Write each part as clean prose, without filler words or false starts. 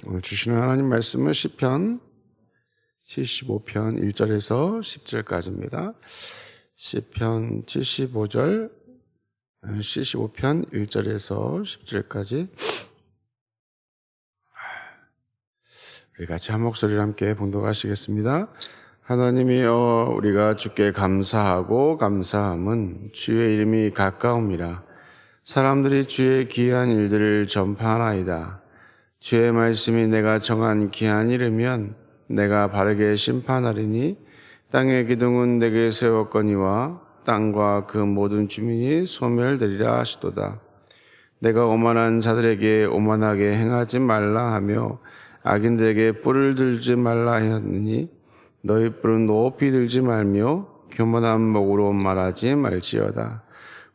오늘 주시는 하나님 말씀은 시편 75편 1절에서 10절까지입니다. 시편 75편 1절에서 10절까지 우리 같이 한 목소리로 함께 봉독하시겠습니다. 하나님이여, 우리가 주께 감사하고 감사함은 주의 이름이 가까움이라. 사람들이 주의 귀한 일들을 전파하나이다. 주의 말씀이 내가 정한 기한이 이르면 내가 바르게 심판하리니 땅의 기둥은 내게 세웠거니와 땅과 그 모든 주민이 소멸되리라 하시도다. 내가 오만한 자들에게 오만하게 행하지 말라 하며 악인들에게 뿔을 들지 말라 하였느니 너희 뿔은 높이 들지 말며 교만한 목으로 말하지 말지어다.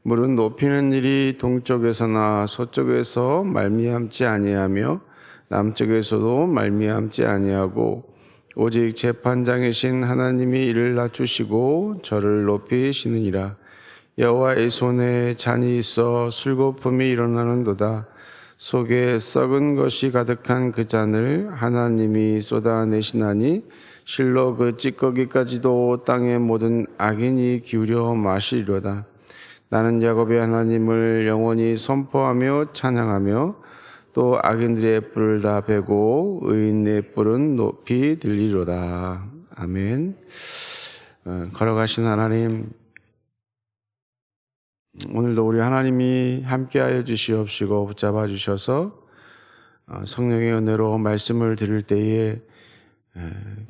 물은 높이는 일이 동쪽에서나 서쪽에서 말미암지 아니하며 남쪽에서도 말미암지 아니하고 오직 재판장이신 하나님이 이를 낮추시고 저를 높이시느니라. 여호와의 손에 잔이 있어 술거품이 일어나는도다. 속에 썩은 것이 가득한 그 잔을 하나님이 쏟아내시나니 실로 그 찌꺼기까지도 땅의 모든 악인이 기울여 마시리로다. 나는 야곱의 하나님을 영원히 선포하며 찬양하며 또 악인들의 뿔을 다 베고 의인의 뿔은 높이 들리로다. 아멘. 걸어가신 하나님, 오늘도 우리 하나님이 함께하여 주시옵시고 붙잡아 주셔서 성령의 은혜로 말씀을 들을 때에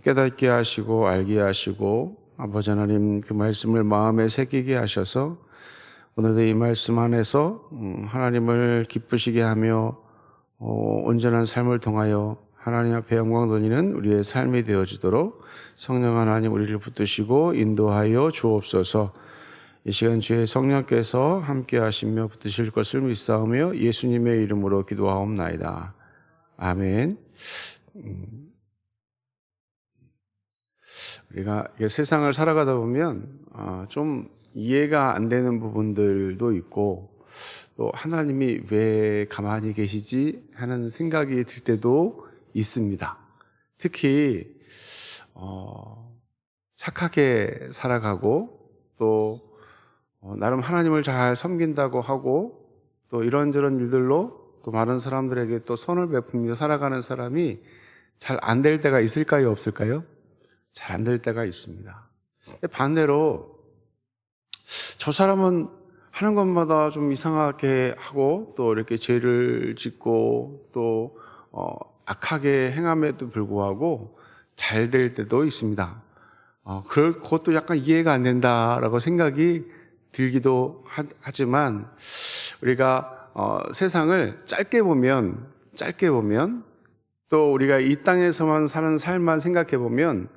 깨닫게 하시고 알게 하시고 아버지 하나님 그 말씀을 마음에 새기게 하셔서 오늘도 이 말씀 안에서 하나님을 기쁘시게 하며 온전한 삶을 통하여 하나님 앞에 영광 돌리는 우리의 삶이 되어지도록 성령 하나님 우리를 붙드시고 인도하여 주옵소서. 이 시간 주의 성령께서 함께 하시며 붙드실 것을 믿사오며 예수님의 이름으로 기도하옵나이다. 아멘. 우리가 세상을 살아가다 보면 좀 이해가 안 되는 부분들도 있고 또 하나님이 왜 가만히 계시지 하는 생각이 들 때도 있습니다. 특히 착하게 살아가고 또 나름 하나님을 잘 섬긴다고 하고 또 이런저런 일들로 또 많은 사람들에게 또 선을 베풀며 살아가는 사람이 잘 안 될 때가 있을까요? 없을까요? 잘 안 될 때가 있습니다. 반대로 저 사람은 하는 것마다 좀 이상하게 하고 또 이렇게 죄를 짓고 또 악하게 행함에도 불구하고 잘 될 때도 있습니다. 그것도 약간 이해가 안 된다라고 생각이 들기도 하지만 우리가 세상을 짧게 보면 또 우리가 이 땅에서만 사는 삶만 생각해 보면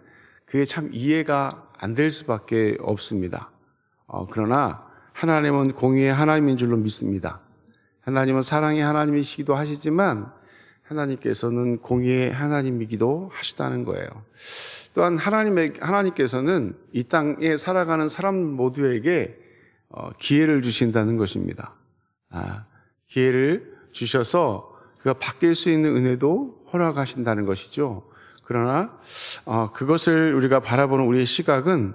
그게 참 이해가 안 될 수밖에 없습니다. 그러나 하나님은 공의의 하나님인 줄로 믿습니다. 하나님은 사랑의 하나님이시기도 하시지만 하나님께서는 공의의 하나님이기도 하시다는 거예요. 또한 하나님께서는 이 땅에 살아가는 사람 모두에게 기회를 주신다는 것입니다. 기회를 주셔서 그가 바뀔 수 있는 은혜도 허락하신다는 것이죠. 그러나 그것을 우리가 바라보는 우리의 시각은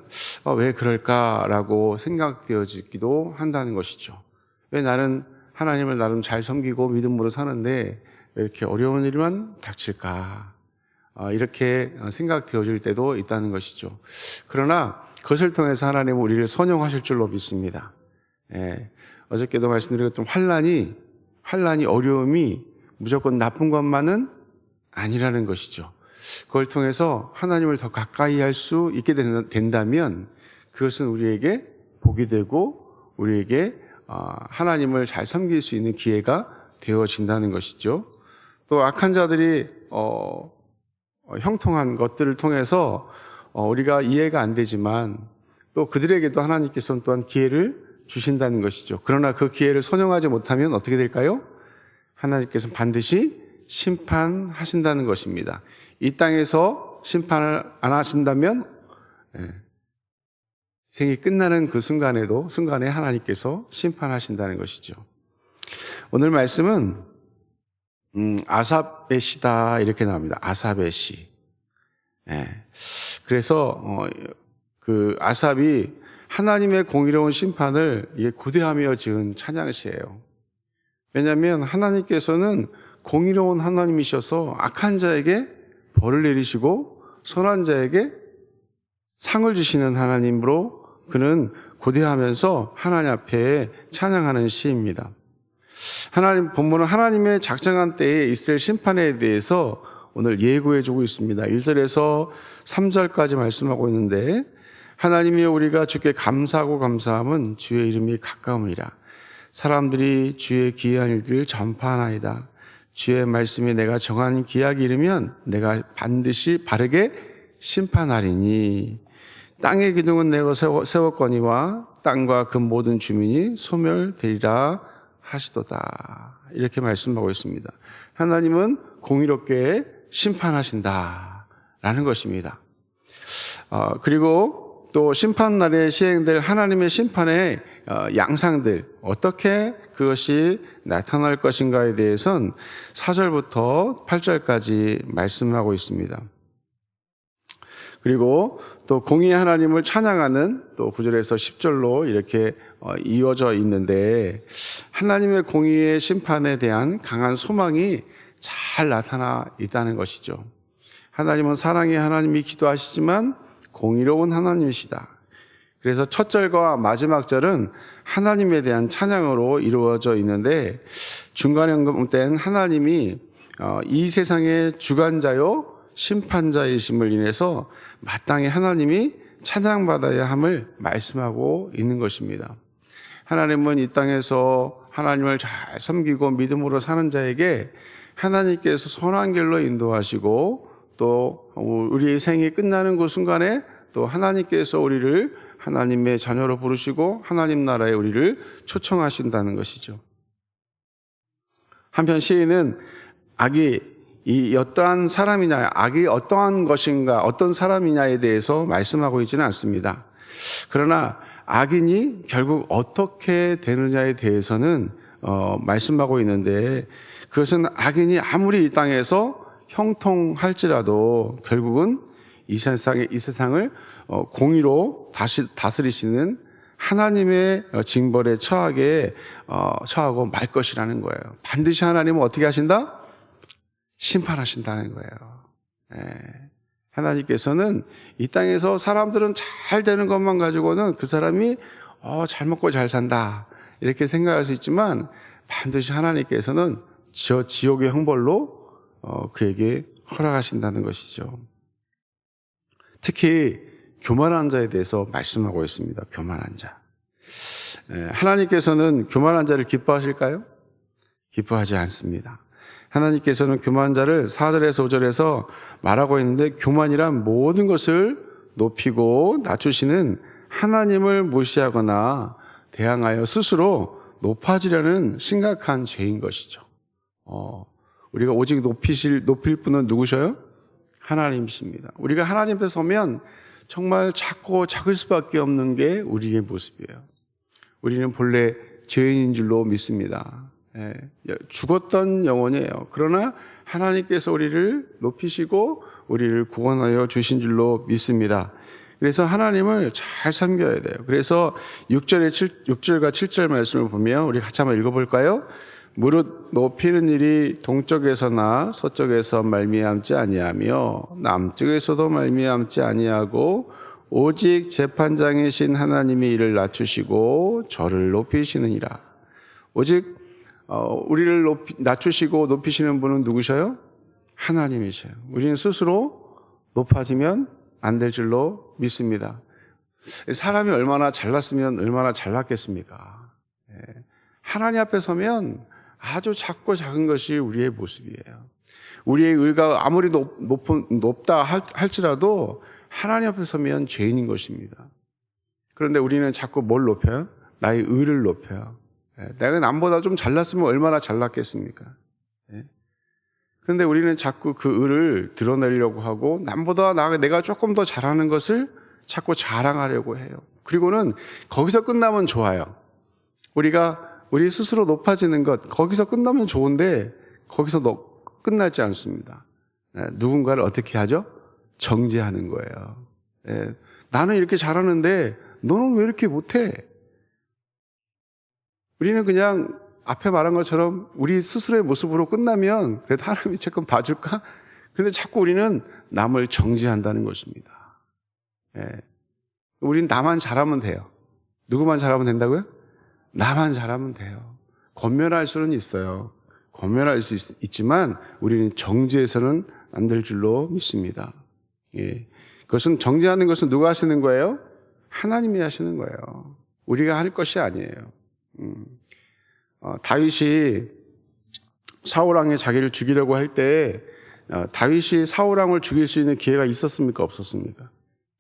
왜 그럴까라고 생각되어지기도 한다는 것이죠. 왜 나는 하나님을 나름 잘 섬기고 믿음으로 사는데 왜 이렇게 어려운 일만 닥칠까, 이렇게 생각되어질 때도 있다는 것이죠. 그러나 그것을 통해서 하나님은 우리를 선용하실 줄로 믿습니다. 어저께도 말씀드렸던 환난이 어려움이 무조건 나쁜 것만은 아니라는 것이죠. 그걸 통해서 하나님을 더 가까이 할 수 있게 된다면 그것은 우리에게 복이 되고 우리에게 하나님을 잘 섬길 수 있는 기회가 되어진다는 것이죠. 또 악한 자들이 형통한 것들을 통해서 우리가 이해가 안 되지만 또 그들에게도 하나님께서는 또한 기회를 주신다는 것이죠. 그러나 그 기회를 선용하지 못하면 어떻게 될까요? 하나님께서는 반드시 심판하신다는 것입니다. 이 땅에서 심판을 안 하신다면 생이 끝나는 그 순간에 하나님께서 심판하신다는 것이죠. 오늘 말씀은 아삽의 시다 이렇게 나옵니다. 아삽의 시. 예. 그래서 그 아삽이 하나님의 공의로운 심판을 고대하며 지은 찬양시예요. 왜냐하면 하나님께서는 공의로운 하나님이셔서 악한 자에게 벌을 내리시고 선한 자에게 상을 주시는 하나님으로 그는 고대하면서 하나님 앞에 찬양하는 시입니다. 하나님 본문은 하나님의 작정한 때에 있을 심판에 대해서 오늘 예고해주고 있습니다. 1절에서 3절까지 말씀하고 있는데 하나님이 우리가 주께 감사하고 감사함은 주의 이름이 가까움이라. 사람들이 주의 기이한 일들을 전파하나이다. 주의 말씀이 내가 정한 기약이 이르면 내가 반드시 바르게 심판하리니 땅의 기둥은 내가 세웠거니와 땅과 그 모든 주민이 소멸되리라 하시도다. 이렇게 말씀하고 있습니다. 하나님은 공의롭게 심판하신다라는 것입니다. 그리고 또 심판날에 시행될 하나님의 심판의 양상들, 어떻게 그것이 나타날 것인가에 대해서는 4절부터 8절까지 말씀하고 있습니다. 그리고 또 공의의 하나님을 찬양하는 또 9절에서 10절로 이렇게 이어져 있는데 하나님의 공의의 심판에 대한 강한 소망이 잘 나타나 있다는 것이죠. 하나님은 사랑의 하나님이 기도하시지만 공의로운 하나님이시다. 그래서 첫 절과 마지막 절은 하나님에 대한 찬양으로 이루어져 있는데 중간에 언급된 하나님이 이 세상의 주관자요 심판자이심을 인해서 마땅히 하나님이 찬양받아야 함을 말씀하고 있는 것입니다. 하나님은 이 땅에서 하나님을 잘 섬기고 믿음으로 사는 자에게 하나님께서 선한 길로 인도하시고 또 우리의 생이 끝나는 그 순간에 또 하나님께서 우리를 하나님의 자녀로 부르시고 하나님 나라에 우리를 초청하신다는 것이죠. 한편 시인은 악이 어떠한 사람이냐, 악이 어떠한 것인가, 어떤 사람이냐에 대해서 말씀하고 있지는 않습니다. 그러나 악인이 결국 어떻게 되느냐에 대해서는 말씀하고 있는데 그것은 악인이 아무리 이 땅에서 형통할지라도 결국은 이 세상을 공의로 다스리시는 하나님의 징벌에 처하고 말 것이라는 거예요. 반드시 하나님은 어떻게 하신다? 심판하신다는 거예요. 하나님께서는 이 땅에서 사람들은 잘 되는 것만 가지고는 그 사람이 잘 먹고 잘 산다 이렇게 생각할 수 있지만 반드시 하나님께서는 저 지옥의 형벌로 그에게 허락하신다는 것이죠. 특히 교만한 자에 대해서 말씀하고 있습니다. 교만한 자. 하나님께서는 교만한 자를 기뻐하실까요? 기뻐하지 않습니다. 하나님께서는 교만한 자를 4절에서 5절에서 말하고 있는데 교만이란 모든 것을 높이고 낮추시는 하나님을 무시하거나 대항하여 스스로 높아지려는 심각한 죄인 것이죠. 우리가 오직 높일 분은 누구셔요? 하나님이십니다. 우리가 하나님 앞에 서면 정말 작을 수밖에 없는 게 우리의 모습이에요. 우리는 본래 죄인인 줄로 믿습니다. 죽었던 영혼이에요. 그러나 하나님께서 우리를 높이시고 우리를 구원하여 주신 줄로 믿습니다. 그래서 하나님을 잘 섬겨야 돼요. 그래서 6절과 7절 말씀을 보면 우리 같이 한번 읽어볼까요? 무릇 높이는 일이 동쪽에서나 서쪽에서 말미암지 아니하며 남쪽에서도 말미암지 아니하고 오직 재판장이신 하나님이 이를 낮추시고 저를 높이시느니라. 오직 우리를 낮추시고 높이시는 분은 누구셔요? 하나님이셔요. 우리는 스스로 높아지면 안 될 줄로 믿습니다. 사람이 얼마나 잘났으면 얼마나 잘났겠습니까? 하나님 앞에 서면 아주 작고 작은 것이 우리의 모습이에요. 우리의 의가 아무리 높다 할지라도 하나님 앞에 서면 죄인인 것입니다. 그런데 우리는 자꾸 뭘 높여요? 나의 의를 높여요. 내가 남보다 좀 잘났으면 얼마나 잘났겠습니까? 그런데 우리는 자꾸 그 의를 드러내려고 하고 남보다 내가 조금 더 잘하는 것을 자꾸 자랑하려고 해요. 그리고는 거기서 끝나면 좋아요. 우리 스스로 높아지는 것, 거기서 끝나면 좋은데 거기서 끝나지 않습니다. 누군가를 어떻게 하죠? 정죄하는 거예요. 나는 이렇게 잘하는데 너는 왜 이렇게 못해? 우리는 그냥 앞에 말한 것처럼 우리 스스로의 모습으로 끝나면 그래도 하나님이 조금 봐줄까? 근데 자꾸 우리는 남을 정죄한다는 것입니다. 우린 나만 잘하면 돼요. 누구만 잘하면 된다고요? 나만 잘하면 돼요. 권면할 수는 있어요. 권면할 수 있지만 우리는 정죄해서는 안 될 줄로 믿습니다. 그것은 정죄하는 것은 누가 하시는 거예요? 하나님이 하시는 거예요. 우리가 할 것이 아니에요. 다윗이 사울왕이 자기를 죽이려고 할 때 다윗이 사울왕을 죽일 수 있는 기회가 있었습니까? 없었습니까?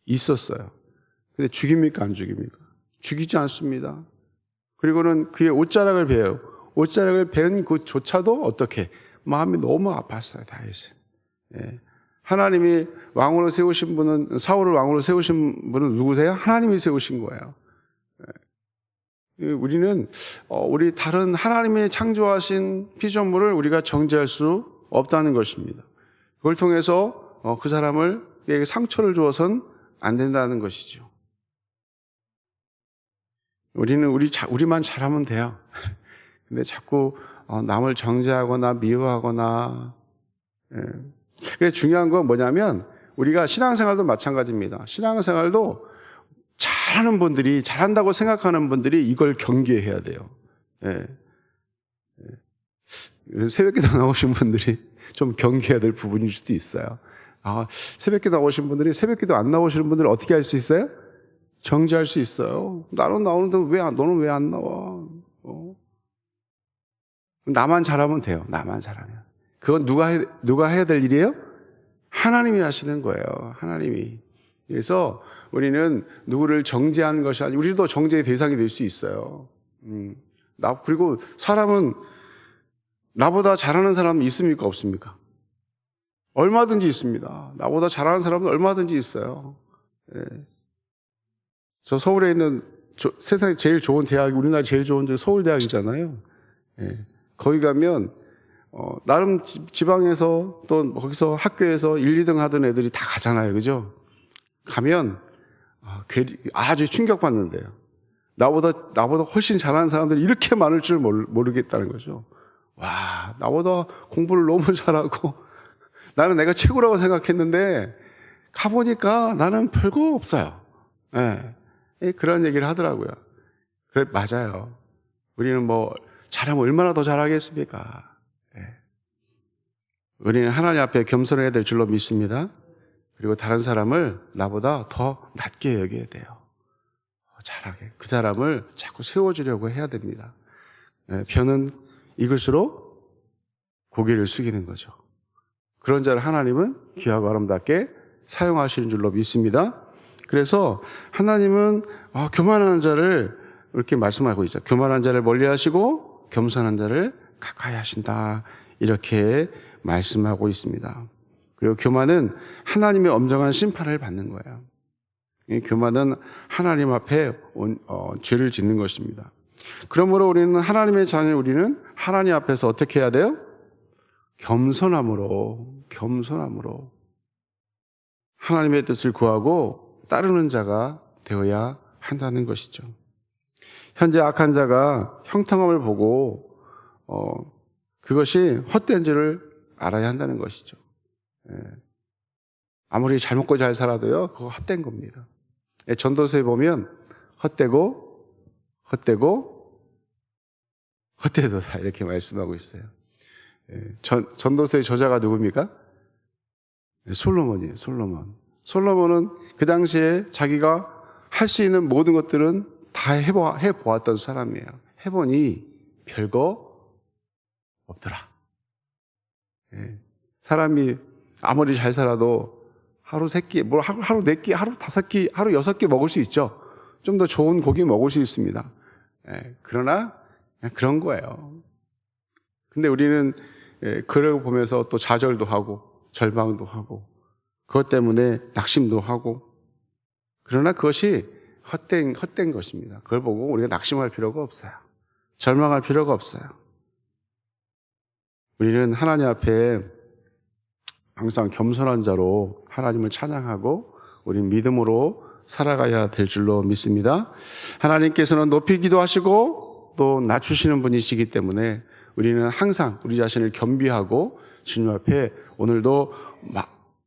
있었어요. 근데 죽입니까? 안 죽입니까? 죽이지 않습니다. 그리고는 그의 옷자락을 베요. 옷자락을 베은 그조차도 어떻게 마음이 너무 아팠어요. 다윗은. 하나님이 왕으로 세우신 분은, 사울을 왕으로 세우신 분은 누구세요? 하나님이 세우신 거예요. 우리는 우리 다른 하나님이 창조하신 피조물을 우리가 정죄할 수 없다는 것입니다. 그걸 통해서 그 사람을 상처를 주어서는 안 된다는 것이죠. 우리는 우리만 잘하면 돼요. 근데 자꾸 남을 정죄하거나 미워하거나. 그래, 중요한 건 뭐냐면 우리가 신앙생활도 마찬가지입니다. 신앙생활도 잘하는 분들이, 잘한다고 생각하는 분들이 이걸 경계해야 돼요. 새벽기도 나오신 분들이 좀 경계해야 될 부분일 수도 있어요. 새벽기도 나오신 분들이 새벽기도 안 나오시는 분들은 어떻게 할 수 있어요? 정죄할 수 있어요. 나는 나오는데 너는 왜 안 나와? 나만 잘하면 돼요. 나만 잘하면. 그건 누가 해야 될 일이에요? 하나님이 하시는 거예요. 하나님이. 그래서 우리는 누구를 정죄하는 것이 아니고 우리도 정죄의 대상이 될 수 있어요. 그리고 사람은 나보다 잘하는 사람은 있습니까? 없습니까? 얼마든지 있습니다. 나보다 잘하는 사람은 얼마든지 있어요. 저 서울에 있는 세상에 제일 좋은 대학이, 우리나라 제일 좋은 데 서울대학이잖아요. 거기 가면 나름 지방에서 또 거기서 학교에서 1, 2등 하던 애들이 다 가잖아요. 그죠? 가면 아주 충격받는데요. 나보다 훨씬 잘하는 사람들이 이렇게 많을 줄 모르겠다는 거죠. 와, 나보다 공부를 너무 잘하고 나는 내가 최고라고 생각했는데 가보니까 나는 별거 없어요. 그런 얘기를 하더라고요. 그래, 맞아요. 우리는 잘하면 얼마나 더 잘하겠습니까? 우리는 하나님 앞에 겸손해야 될 줄로 믿습니다. 그리고 다른 사람을 나보다 더 낮게 여겨야 돼요. 잘하게. 그 사람을 자꾸 세워주려고 해야 됩니다. 벼는 익을수록 고개를 숙이는 거죠. 그런 자를 하나님은 귀하고 아름답게 사용하시는 줄로 믿습니다. 그래서 하나님은 교만한 자를 이렇게 말씀하고 있죠. 교만한 자를 멀리하시고 겸손한 자를 가까이 하신다. 이렇게 말씀하고 있습니다. 그리고 교만은 하나님의 엄정한 심판을 받는 거예요. 이 교만은 하나님 앞에 죄를 짓는 것입니다. 그러므로 우리는 하나님의 자녀, 우리는 하나님 앞에서 어떻게 해야 돼요? 겸손함으로 하나님의 뜻을 구하고 따르는 자가 되어야 한다는 것이죠. 현재 악한 자가 형통함을 보고 그것이 헛된 줄을 알아야 한다는 것이죠. 아무리 잘 먹고 잘 살아도요, 그거 헛된 겁니다. 전도서에 보면 헛되고 헛되도다 이렇게 말씀하고 있어요. 전도서의 저자가 누굽니까? 솔로몬이에요. 솔로몬은 그 당시에 자기가 할 수 있는 모든 것들은 다 해보았던 사람이에요. 해보니 별거 없더라. 사람이 아무리 잘 살아도 하루 3끼, 하루 4끼, 하루 5끼, 하루 6끼 먹을 수 있죠. 좀 더 좋은 고기 먹을 수 있습니다. 그러나 그냥 그런 거예요. 근데 우리는 그걸 보면서 또 좌절도 하고 절망도 하고 그것 때문에 낙심도 하고, 그러나 그것이 헛된 것입니다. 그걸 보고 우리가 낙심할 필요가 없어요. 절망할 필요가 없어요. 우리는 하나님 앞에 항상 겸손한 자로 하나님을 찬양하고 우리는 믿음으로 살아가야 될 줄로 믿습니다. 하나님께서는 높이 기도하시고 또 낮추시는 분이시기 때문에 우리는 항상 우리 자신을 겸비하고 주님 앞에 오늘도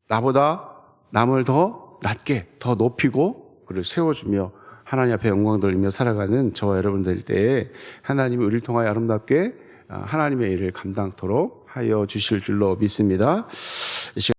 나보다 남을 더 낮게 더 높이고 그를 세워주며 하나님 앞에 영광 돌리며 살아가는 저와 여러분들 때에 하나님이 우리를 통하여 아름답게 하나님의 일을 감당토록 하여 주실 줄로 믿습니다.